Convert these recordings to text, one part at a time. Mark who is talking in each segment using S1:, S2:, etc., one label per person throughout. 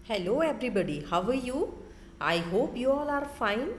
S1: Hello, everybody. How are you? I hope you all are fine.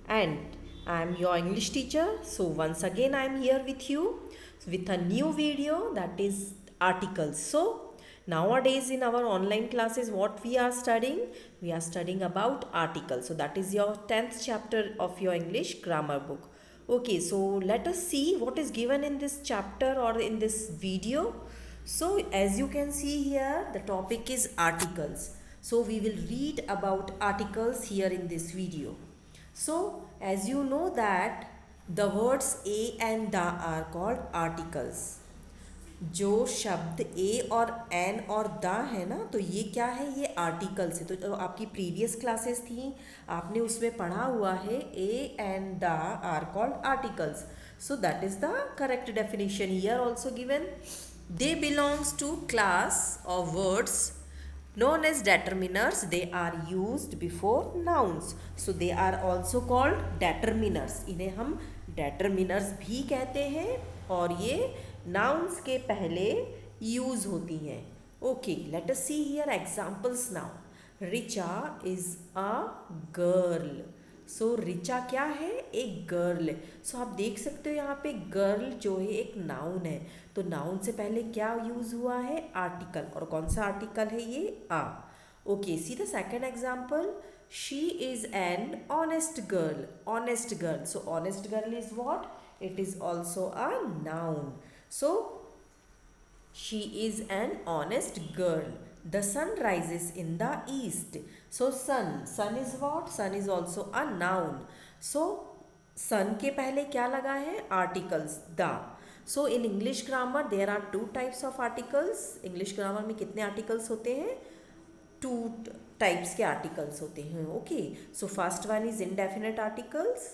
S1: And I am your English teacher. So, once again, I am here with you with a new video, that is articles. So, nowadays in our online classes, what we are studying? We are studying about articles. So, that is your 10th chapter of your English grammar book. Okay, so let us see what is given in this chapter or in this video. So as you can see here, the topic is articles. So we will read about articles here in this video. So as you know that the words a and the are called articles. जो शब्द ए और N और the है ना, तो ये क्या है, ये आर्टिकल्स है। तो जो आपकी प्रीवियस क्लासेस थी, आपने उसमें पढ़ा हुआ है a and the are called articles. So that is the correct definition here also given. They belongs to class of words known as determiners. They are used before nouns. So they are also called determiners. इन्हें हम determiners भी कहते हैं और ये nouns के पहले use होती हैं. Okay, let us see here examples now. Richa is a girl. सो रिचा क्या है, एक गर्ल है. सो आप देख सकते हो यहाँ पे गर्ल जो है एक नाउन है. तो नाउन से पहले क्या यूज हुआ है, आर्टिकल. और कौन सा आर्टिकल है ये, uh. Okay, see the second example. She is an honest girl. Honest girl, so honest girl is what, it is also a noun. So she is an honest girl. The sun rises in the east. So sun is what, sun is also a noun. So sun के पहले क्या लगा है, articles the. So in English grammar there are two types of articles. English grammar में कितने articles होते हैं, two types के आर्टिकल्स होते हैं. Okay, so first one is indefinite articles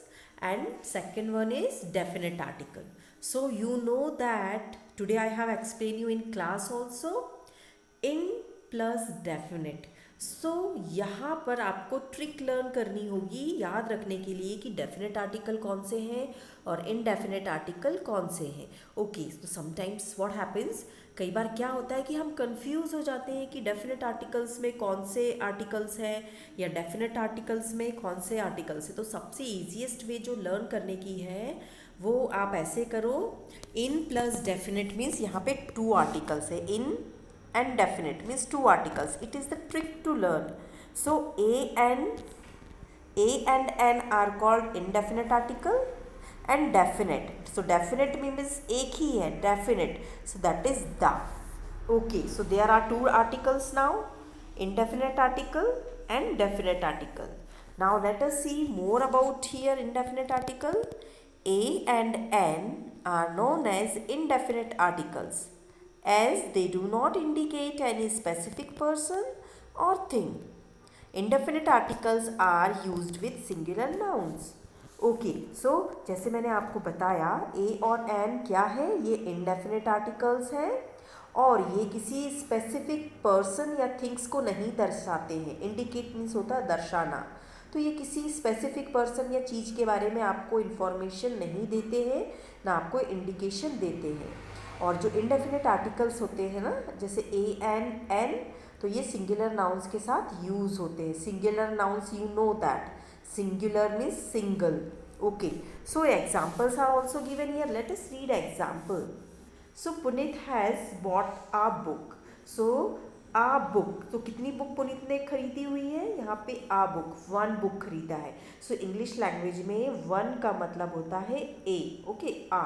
S1: and second one is definite article. So you know that today I have explained you in class also in plus definite. सो यहाँ पर आपको trick learn करनी होगी याद रखने के लिए कि डेफिनेट आर्टिकल कौन से हैं और इनडेफिनेट आर्टिकल कौन से हैं. ओके, तो समटाइम्स व्हाट हैपेंस, कई बार क्या होता है कि हम कंफ्यूज हो जाते हैं कि डेफिनेट आर्टिकल्स में कौन से आर्टिकल्स हैं या डेफिनेट आर्टिकल्स में कौन से आर्टिकल्स हैं. तो सबसे ईजीएस्ट वे जो लर्न करने की है वो आप ऐसे करो, इन प्लस डेफिनेट मीन्स यहाँ पे टू आर्टिकल्स है, इन and definite means two articles. It is the trick to learn. So a and n are called indefinite article and definite. So definite means एक ही है, definite, so that is the. Okay, so there are two articles now, indefinite article and definite article. Now let us see more about here indefinite article. A and n are known as indefinite articles as they do not indicate any specific person or thing. Indefinite articles are used with singular nouns. Okay, so जैसे मैंने आपको बताया ए और N क्या है, ये indefinite articles हैं और ये किसी स्पेसिफिक पर्सन या थिंग्स को नहीं दर्शाते हैं. इंडिकेट मीन्स होता है दर्शाना. तो ये किसी स्पेसिफिक पर्सन या चीज़ के बारे में आपको इन्फॉर्मेशन नहीं देते हैं, ना आपको इंडिकेशन देते हैं. और जो इंडेफिनेट आर्टिकल्स होते हैं ना, जैसे ए एंड एन, तो ये सिंगुलर नाउन्स के साथ यूज़ होते हैं. Singular nouns, you know that singular means single. Okay, so examples are also given here. Let us read example. So Puneet has bought a book. So a book, तो कितनी book Puneet ने खरीदी हुई है, यहाँ पे आ बुक, वन बुक खरीदा है. सो इंग्लिश लैंग्वेज में वन का मतलब होता है a. Okay, uh.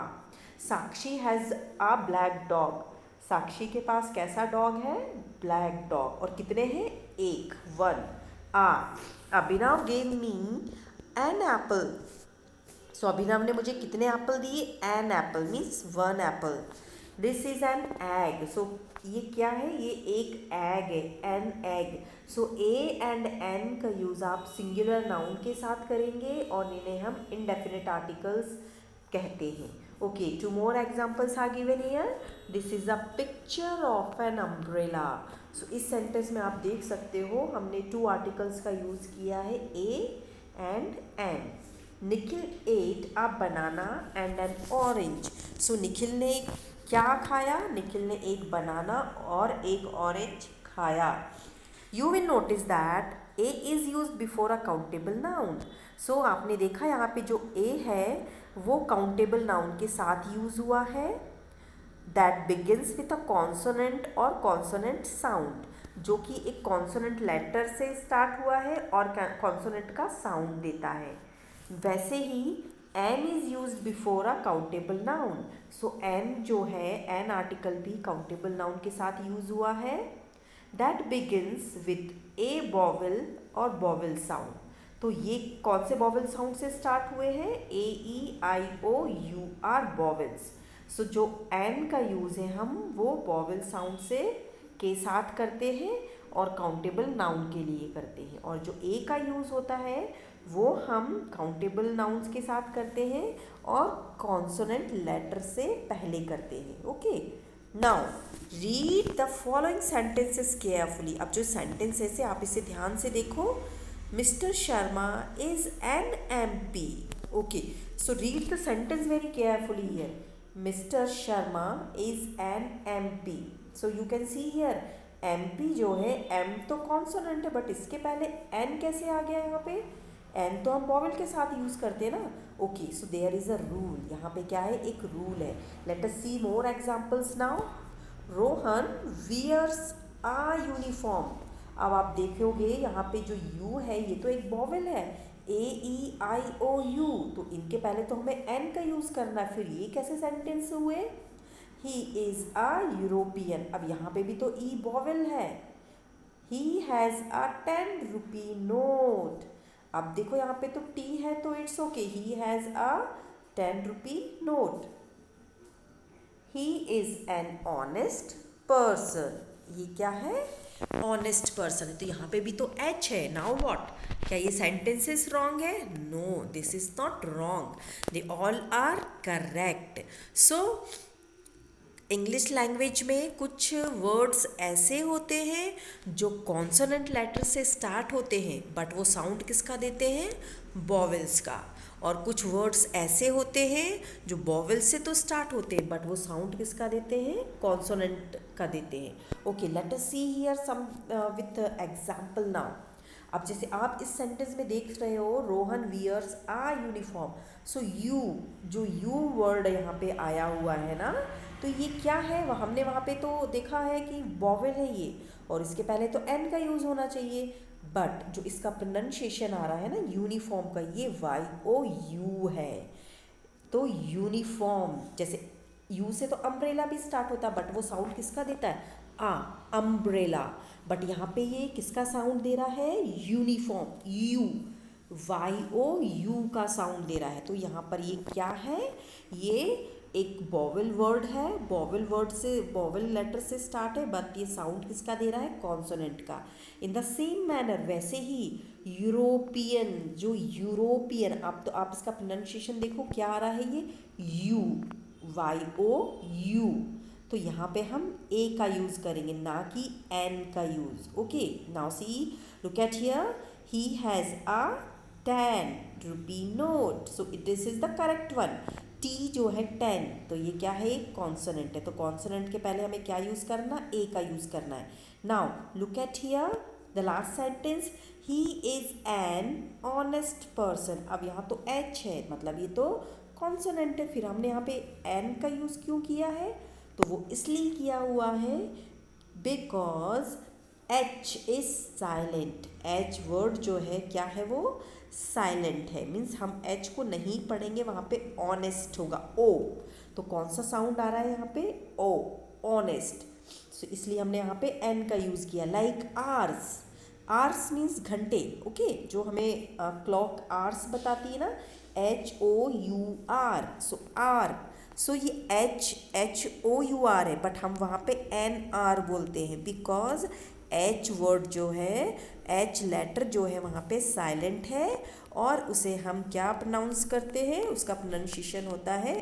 S1: Sakshi has a black dog. Sakshi के पास कैसा डॉग है, ब्लैक डॉग. और कितने हैं, एक, one. Uh. Abhinav gave me an apple. So Abhinav ने मुझे कितने एप्पल दिए, an apple means one apple. This is an egg. So ये क्या है, ये एक एग है, an egg. So a and an का यूज़ आप सिंगुलर नाउन के साथ करेंगे और इन्हें हम इनडेफिनेट आर्टिकल्स कहते हैं. Okay, two more examples are given here. This is a picture of an umbrella. So इस सेंटेंस में आप देख सकते हो हमने टू आर्टिकल्स का यूज़ किया है, a and an. Nikhil ate a banana and an orange. So Nikhil ने क्या खाया, निखिल ने एक बनाना और एक ऑरेंज खाया. You will notice that a is used before a countable noun. So आपने देखा यहाँ पे जो a है वो countable noun के साथ यूज हुआ है that begins with a consonant और consonant sound, जो कि एक कॉन्सोनेंट लेटर से स्टार्ट हुआ है और कॉन्सोनेंट का साउंड देता है। वैसे ही an is use before a countable noun. So an जो है, एन आर्टिकल भी काउंटेबल नाउन के साथ यूज हुआ है that begins with a vowel और बॉवल साउंड। तो ये कौन से बॉवल साउंड से स्टार्ट हुए हैं? ए ई आई ओ यू आर बॉवल्स। सो जो एन का यूज़ है हम वो बॉवल साउंड से के साथ करते हैं और काउंटेबल नाउन के लिए करते हैं, और जो ए का यूज़ होता है वो हम काउंटेबल नाउन्स के साथ करते हैं और कॉन्सोनेंट लेटर से पहले करते हैं। Okay, now read the following sentences carefully. अब जो सेंटेंसेस है आप इसे ध्यान से देखो। Mister Sharma is an MP। Okay, so read the sentence very carefully here. Mister Sharma is an MP। So you can see here MP जो है, M तो कॉन्सोनेंट है बट इसके पहले N कैसे आ गया यहाँ पे? N तो हम वॉवेल के साथ यूज़ करते हैं ना। Okay, so there is a rule. यहाँ पे क्या है? एक रूल है। Let us see more examples now. Rohan wears a uniform. अब आप देखोगे यहाँ पे जो U है ये तो एक वॉवेल है, AEIOU, तो इनके पहले तो हमें N का यूज़ करना है। फिर ये कैसे सेंटेंस हुए? He is a European. अब यहाँ पे भी तो E वॉवेल है। He has a 10 rupee note. अब देखो यहाँ पे तो T है तो it's okay, he has a 10 rupee note. He is an honest person. ये क्या है? ऑनेस्ट पर्सन है। तो यहाँ पे भी तो H है। Now what? क्या ये सेंटेंसेस रॉन्ग है? No, this is not wrong, they all are correct. So English language में कुछ वर्ड्स ऐसे होते हैं जो कॉन्सोनेंट लेटर से स्टार्ट होते हैं बट वो साउंड किसका देते हैं? वॉवेल्स का। और कुछ वर्ड्स ऐसे होते हैं जो वॉवेल से तो स्टार्ट होते हैं बट वो साउंड किसका देते हैं? कॉन्सोनेंट का देते हैं। Okay, let us see here some with example now. अब जैसे आप इस सेंटेंस में देख रहे हो, Rohan wears a uniform. So U, जो यू वर्ड यहाँ पे आया हुआ है ना, तो ये क्या है? हमने वहाँ पे तो देखा है कि वॉवेल है ये, और इसके पहले तो एन का यूज़ होना चाहिए, बट जो इसका प्रोनाउंसिएशन आ रहा है ना यूनिफॉर्म का, ये YOU है। तो यूनिफॉर्म, जैसे यू से तो अम्ब्रेला भी स्टार्ट होता है बट वो साउंड किसका देता है? अम्ब्रेला। बट यहाँ पे ये किसका साउंड दे रहा है? यूनिफॉर्म, YOU का साउंड दे रहा है। तो यहाँ पर ये क्या है? ये एक वॉवेल वर्ड है, वॉवेल वर्ड से, वॉवेल लेटर से स्टार्ट है बट ये साउंड किसका दे रहा है? कॉन्सोनेंट का। इन द सेम मैनर, वैसे ही यूरोपियन, जो यूरोपियन, आप इसका प्रोनाउंसिएशन देखो क्या आ रहा है? ये YOU। तो यहाँ पे हम ए का यूज़ करेंगे ना कि एन का use. Okay, now see, look at here, he has a 10 rupee note. So this is the correct one. T जो है 10, तो ये क्या है? एक कॉन्सोनेंट है, तो कॉन्सोनेंट के पहले हमें क्या यूज़ करना? ए का यूज़ करना है। Now look at here the last sentence, he is an honest person. अब यहाँ तो एच है, मतलब ये तो कॉन्सोनेंट है, फिर हमने यहाँ पे एन का यूज़ क्यों किया है? तो वो इसलिए किया हुआ है because H is silent. H word जो है क्या है? वो साइलेंट है, मीन्स हम H को नहीं पढ़ेंगे, वहाँ पे ऑनेस्ट होगा, O। तो कौन सा साउंड आ रहा है यहाँ पे? O, honest. सो इसलिए हमने यहाँ पे N का यूज़ किया। लाइक आर्स, आर्स मीन्स घंटे। ओके, जो हमें क्लॉक आर्स बताती है ना, HOUR, सो आर। सो ये HOUR है बट हम वहाँ पे NR बोलते हैं बिकॉज H वर्ड जो है, H लेटर जो है वहाँ पे साइलेंट है, और उसे हम क्या प्रोनाउंस करते हैं? उसका प्रोनाउंसिएशन होता है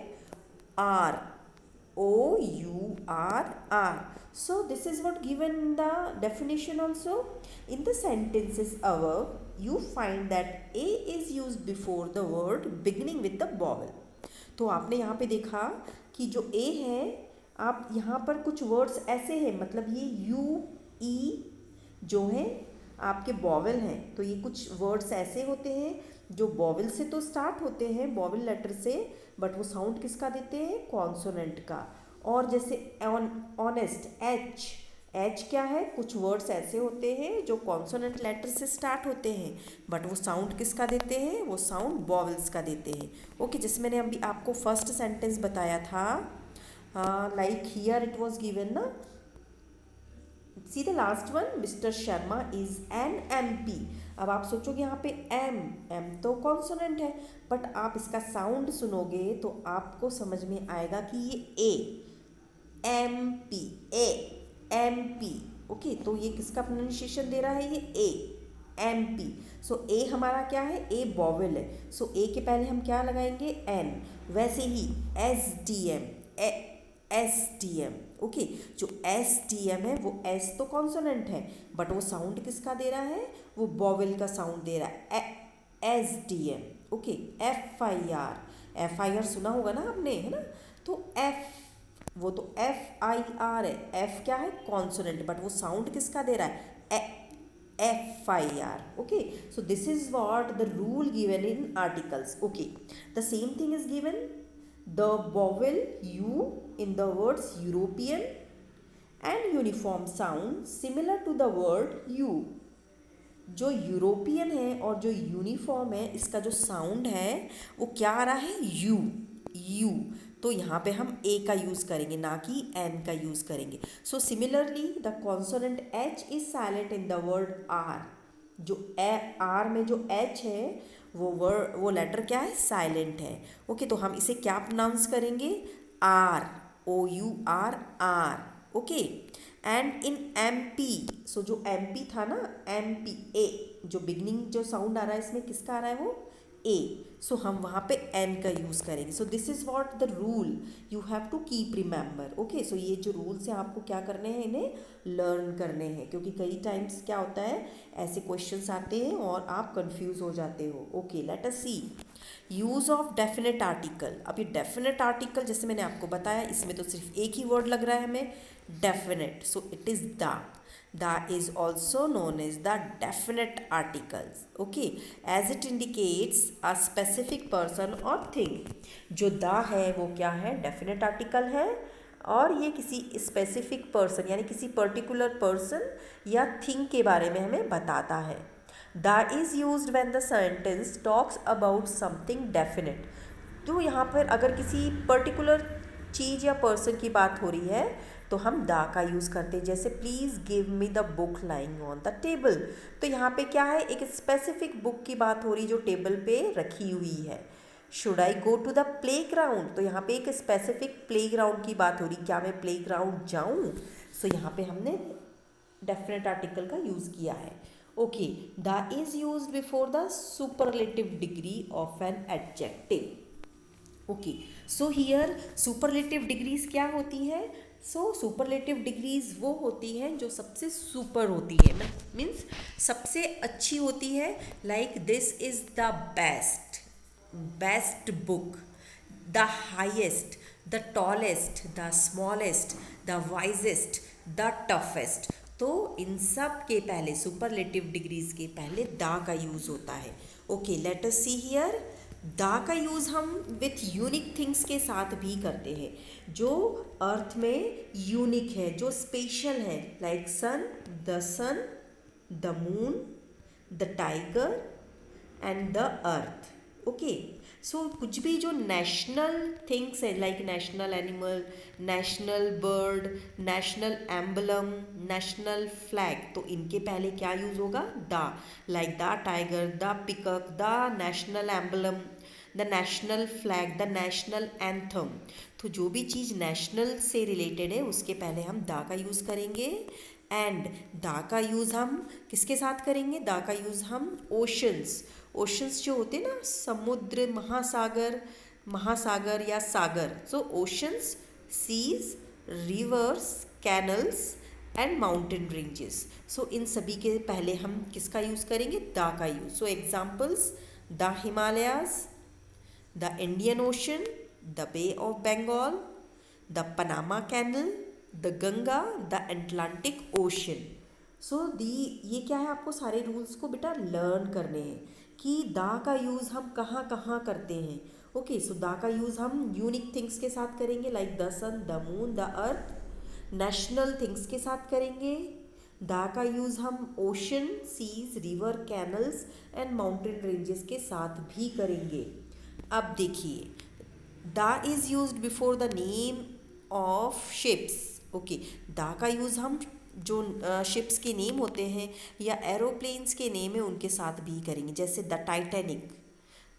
S1: ROURR. So this is what given the definition also. In the sentences above, you find that A is used before the word beginning with the vowel. तो आपने यहाँ पे देखा कि जो A है, आप यहाँ पर कुछ वर्ड्स ऐसे हैं, मतलब ये U E जो हैं आपके बॉवल हैं, तो ये कुछ वर्ड्स ऐसे होते हैं जो बॉवल से तो स्टार्ट होते हैं, बॉवल लेटर से, बट वो साउंड किसका देते हैं, कॉन्सोनेंट का। और जैसे ऑनेस्ट, एच, एच क्या है, कुछ वर्ड्स ऐसे होते हैं जो कॉन्सोनेंट लेटर से स्टार्ट होते हैं, बट वो साउंड किसका देते हैं, वो साउंड बॉवल्स का देते हैं। ओके, जैसे मैंने अभी आपको फर्स्ट सेंटेंस बताया था, like here it was given ना, see the last one, mister Sharma is an MP। अब आप सोचोगे यहाँ पे एम, एम तो कॉन्सोनेंट है, बट आप इसका साउंड सुनोगे तो आपको समझ में आएगा कि ये MP, MP। ओके, तो ये किसका प्रोनाउंसिएशन दे रहा है, ये MP। सो ए हमारा क्या है, ए बॉवेल है, सो ए के पहले हम क्या लगाएंगे, एन। वैसे ही SDM, ओके, जो SDM है वो एस तो कॉन्सोनेंट है, बट वो साउंड किसका दे रहा है, वो बॉवेल का साउंड दे रहा है, SDM। ओके, FIR सुना होगा ना आपने, है ना, तो वो तो FIR है, F क्या है, कॉन्सोनेंट, बट वो साउंड किसका दे रहा है, FIR। Okay, so this is what the rule given in articles. Okay, the same thing is given, the vowel U in the words European and uniform sound similar to the word U। जो European है और जो uniform है, इसका जो sound है वो क्या आ रहा है, यू। तो यहाँ पे हम ए का यूज़ करेंगे, ना कि एन का यूज़ करेंगे। So similarly the consonant H is silent in the word hour. जो आर में जो एच है वो लेटर क्या है, साइलेंट है। ओके, तो हम इसे क्या प्रोनाउंस करेंगे, OUR, our. Okay, and in MP, so जो MP था ना, MP, ए, जो बिगनिंग जो साउंड आ रहा है इसमें किसका आ रहा है, वो ए, सो हम वहाँ पे एन का यूज़ करेंगे। So this is what the rule you have to keep remember. Okay, so ये जो रूल्स हैं आपको क्या करने हैं, इन्हें लर्न करने हैं, क्योंकि कई टाइम्स क्या होता है, ऐसे क्वेश्चंस आते हैं और आप कंफ्यूज हो जाते हो। Okay, let us see use of definite article. अब ये डेफिनेट आर्टिकल जैसे मैंने आपको बताया, इसमें तो सिर्फ एक ही वर्ड लग रहा है हमें, definite, so it is the is also known as the definite articles, okay, as it indicates a specific person or thing। जो द है वो क्या है, definite article है, और ये किसी स्पेसिफिक पर्सन यानी किसी पर्टिकुलर पर्सन या थिंग के बारे में हमें बताता है। The is used when the sentence talks about something definite. तो यहाँ पर अगर किसी पर्टिकुलर चीज़ या पर्सन की बात हो रही है तो हम दा का यूज़ करते हैं, जैसे please give me the book lying on the table. तो यहाँ पे क्या है, एक स्पेसिफिक बुक की बात हो रही जो टेबल पे रखी हुई है। Should I go to the playground, तो यहाँ पे एक स्पेसिफिक प्ले ग्राउंड की बात हो रही, क्या मैं प्ले ग्राउंड जाऊँ। सो यहाँ पे हमने डेफिनेट आर्टिकल का यूज़ किया है। Okay, the is used before the superlative degree of an adjective. Okay, so here superlative degrees क्या होती है, सो सुपरलेटिव डिग्रीज वो होती हैं जो सबसे सुपर होती है, मीन्स सबसे अच्छी होती है। Like this is the best book, the highest, the tallest, the smallest, the wisest, the toughest. तो इन सब के पहले, सुपरलेटिव डिग्रीज के पहले द का यूज़ होता है। Okay, let us see here, दा का यूज़ हम विथ यूनिक थिंग्स के साथ भी करते हैं, जो अर्थ में यूनिक है, जो स्पेशल है, like sun, the moon, the tiger and the earth. Okay, so कुछ भी जो नेशनल थिंग्स है, like national animal, national bird, national emblem, national flag, तो इनके पहले क्या यूज़ होगा, the. Like the tiger, the peacock, the national emblem, the national flag, the national anthem. तो जो भी चीज़ नेशनल से रिलेटेड है उसके पहले हम दा का यूज़ करेंगे। एंड दा का यूज़ हम किसके साथ करेंगे, दा का यूज़ हम ओशंस जो होते हैं ना, समुद्र, महासागर या सागर, so oceans, seas, rivers, canals and mountain ranges. So इन सभी के पहले हम किसका यूज़ करेंगे, दा का use. So examples, the Himalayas, the Indian Ocean, the Bay of Bengal, the Panama Canal, the Ganga, the Atlantic Ocean. So the ये क्या है, आपको सारे रूल्स को बेटा लर्न करने हैं कि दा का यूज़ हम कहाँ कहाँ करते हैं। ओके, सो दा का यूज़ हम यूनिक थिंग्स के साथ करेंगे, like the sun, the moon, the earth. National things के साथ करेंगे। दा का यूज़ हम ocean, seas, river, canals and mountain ranges के साथ भी करेंगे। अब देखिए, the is used before the name of ships. Okay, the का यूज़ हम जो शिप्स के नेम होते हैं या एरोप्लेन्स के नेम है उनके साथ भी करेंगे, जैसे the Titanic.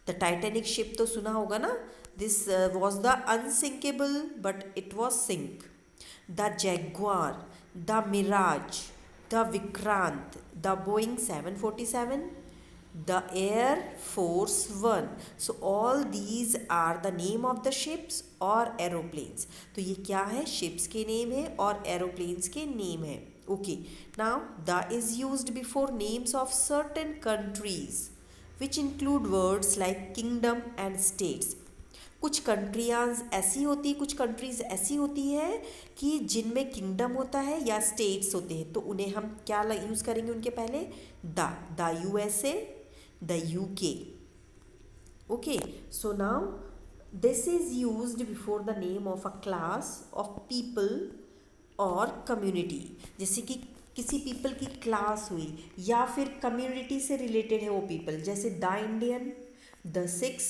S1: The Titanic ship तो सुना होगा ना, this was the unsinkable but it was sink. The Jaguar, the Mirage, the Vikrant, the Boeing 747, the Air Force One. So all these are the name of the ships or aeroplanes. तो ये क्या है, ships के name है और aeroplanes के name है। Okay, now the is used before names of certain countries which include words like kingdom and states. कुछ कंट्रियाज ऐसी होती, कुछ कंट्रीज ऐसी होती है कि जिनमें किंगडम होता है या स्टेट्स होते हैं, तो उन्हें हम क्या यूज़ करेंगे उनके पहले, the USA, the UK. Okay, so now this is used before the name of a class of people or community. जैसे कि किसी people की क्लास हुई या फिर कम्युनिटी से रिलेटेड है वो people, जैसे the Indian, the Sikhs,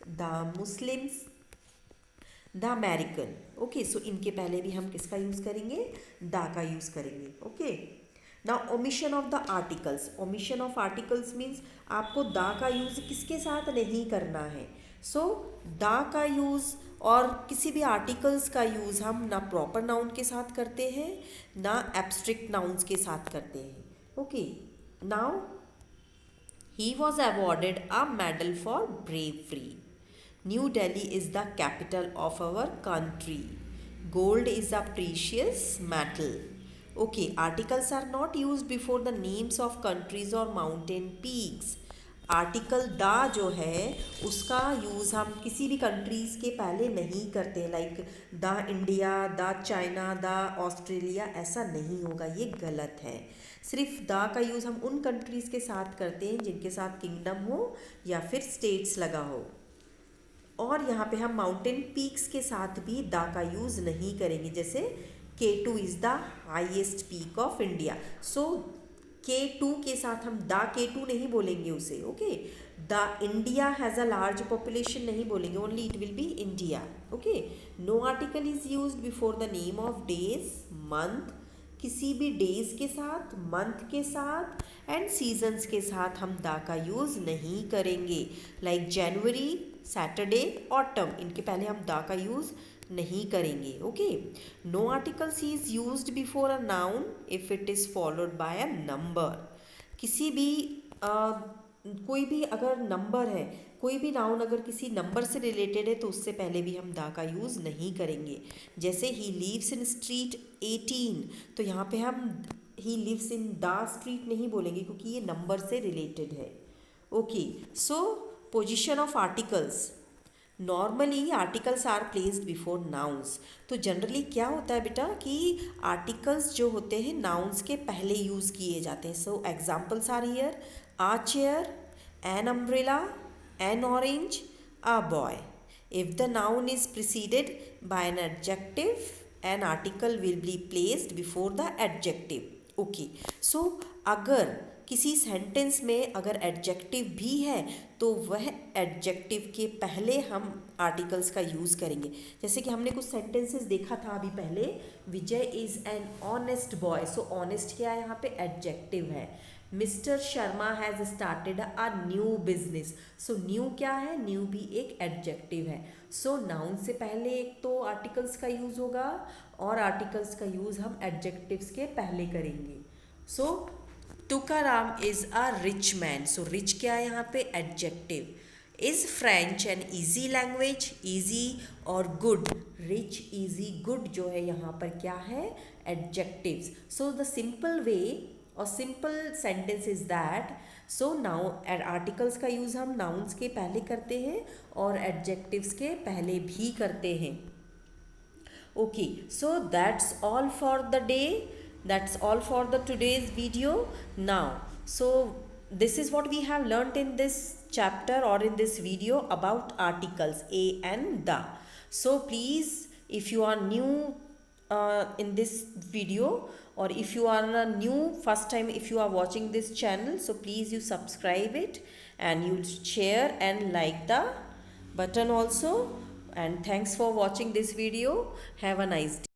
S1: the Muslims, the American. Okay, so इनके पहले भी हम किसका यूज़ करेंगे, दा का यूज़ करेंगे। Okay, now omission of the articles. Omission of articles means आपको दा का यूज़ किसके साथ नहीं करना है। सो दा का यूज़ और किसी भी आर्टिकल्स का यूज़ हम ना प्रॉपर नाउन के साथ करते हैं ना एब्स्ट्रिक्ट नाउन्स के साथ करते हैं। Okay, now he was awarded a medal for bravery. New Delhi is the capital of our country. Gold is a precious metal. Okay, articles are not used before the names of countries or mountain peaks. Article दा जो है उसका use हम किसी भी countries के पहले नहीं करते, like the India, the China, the Australia, ऐसा नहीं होगा, ये गलत है। सिर्फ दा का यूज़ हम उन कंट्रीज़ के साथ करते हैं जिनके साथ किंगडम हो या फिर स्टेट्स लगा हो। और यहाँ पे हम माउंटेन पीक्स के साथ भी दा का यूज़ नहीं करेंगे, जैसे K2 is the highest peak of India. So K2 के साथ हम द K2 नहीं बोलेंगे उसे। Okay, the India has a large population नहीं बोलेंगे, only it will be India. Okay, no article is use before the name of days, month, किसी भी डेज के साथ, मंथ के साथ एंड सीजन्स के साथ हम दा का यूज़ नहीं करेंगे, लाइक जनवरी, सैटरडे, ऑटम, इनके पहले हम दा का यूज़ नहीं करेंगे। Okay, no articles is used before a noun if it is followed by a number. किसी भी कोई भी अगर नंबर है, कोई भी नाउन अगर किसी नंबर से रिलेटेड है तो उससे पहले भी हम दा का यूज़ नहीं करेंगे। जैसे ही लिव्स इन स्ट्रीट 18, तो यहाँ पे हम he lives in the street नहीं बोलेंगे क्योंकि ये नंबर से रिलेटेड है। Okay, so position of articles. Normally articles are placed before nouns. तो जनरली क्या होता है बेटा कि आर्टिकल्स जो होते हैं नाउन्स के पहले यूज़ किए जाते हैं। So examples are here, a chair, an umbrella, an orange, a boy. If the noun is preceded by an adjective, an article will be placed before the adjective. Okay, so अगर किसी sentence में अगर adjective भी है तो वह adjective के पहले हम आर्टिकल्स का यूज़ करेंगे। जैसे कि हमने कुछ सेंटेंसेस देखा था अभी पहले, Vijay is an honest boy. So honest क्या है, यहाँ पे एडजेक्टिव है। Mister Sharma has started a new business. So new क्या है, न्यू भी एक एडजेक्टिव है। सो नाउन से पहले एक तो आर्टिकल्स का यूज़ होगा और आर्टिकल्स का यूज़ हम एडजेक्टिव्स के पहले करेंगे। So Tukaram is a rich man. So rich क्या है यहाँ पे, adjective. Is French an easy language, easy और गुड, रिच, ईजी, गुड जो है यहाँ पर क्या है, adjectives. So the simple way और simple sentence is that, so now articles का यूज़ हम नाउन्स के पहले करते हैं और एडजेक्टिव्स के पहले भी करते हैं। Okay, so that's all for the day. That's all for the today's video. Now, so this is what we have learnt in this chapter or in this video about articles a and the. So please, if you are new in this video, or if you are a new first time, if you are watching this channel, so please you subscribe it and you share and like the button also. And thanks for watching this video. Have a nice day.